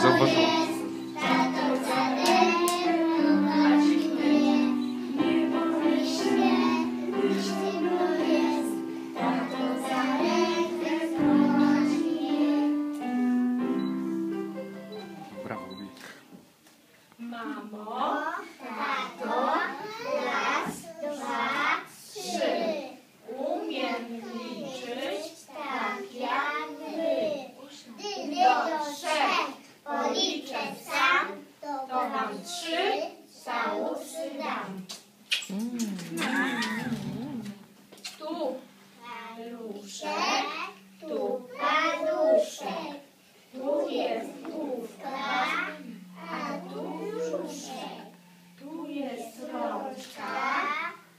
zauważyłam. Brawo, Wik. Mamo, tato, raz, dwa, trzy. Umiem liczyć tak jak wy. Gdy do trzech policzę sam, to wam 3 całusy dam. Tu paluszek, tu paluszek, tu jest główka, a tu brzuszek, tu jest rączka,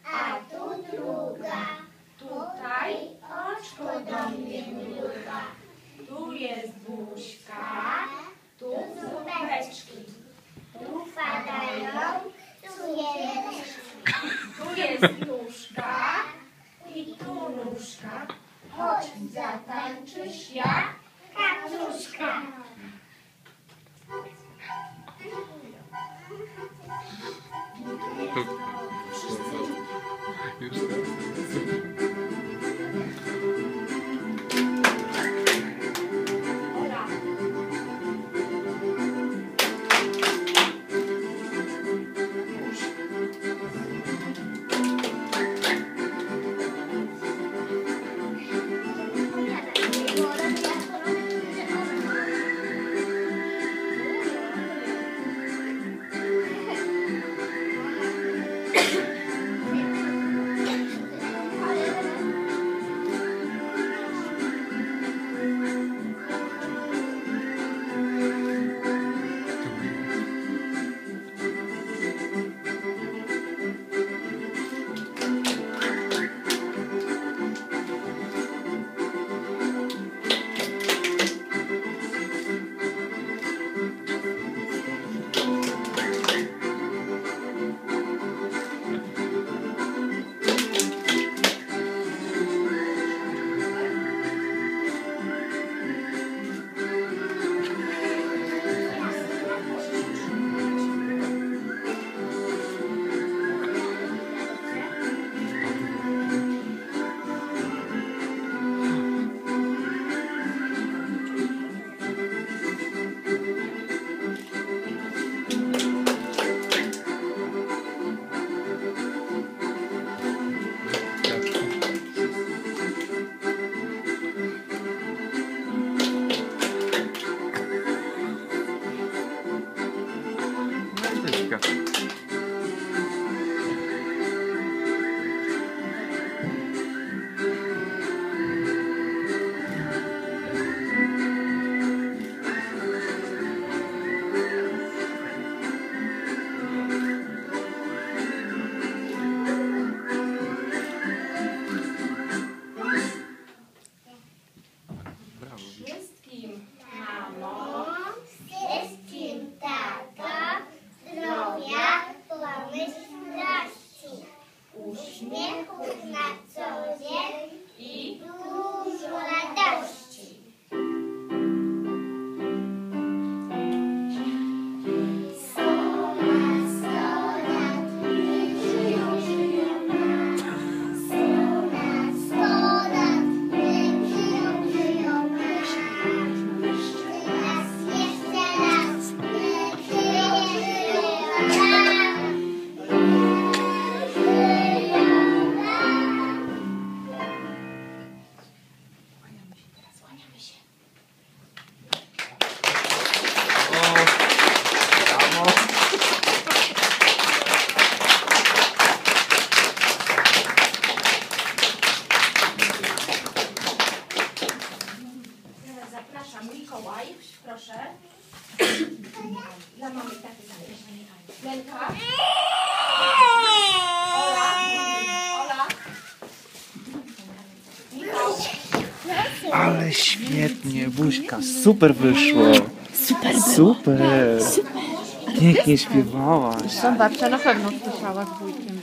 a tu druga, tutaj oczko do mnie mruga, tu jest buźka, tu zupeczki, tu padają cukiereczki, tu jest nóżka i tu nóżka, chodź zatańczysz jak kaczuszka. Już teraz. Ola. Wszystkim mamo, wszystkim tato, zdrowia, pomyślności, uśmiechów na co dzień i dużo radości. Zapraszam Mikołaj, proszę. Dla mamy i taty zapraszam. Lenka. Ola. Ola. Michał. Ale świetnie, Buźka, super wyszło. Super. Pięknie śpiewałaś. Babcia na pewno słyszała z wujkiem.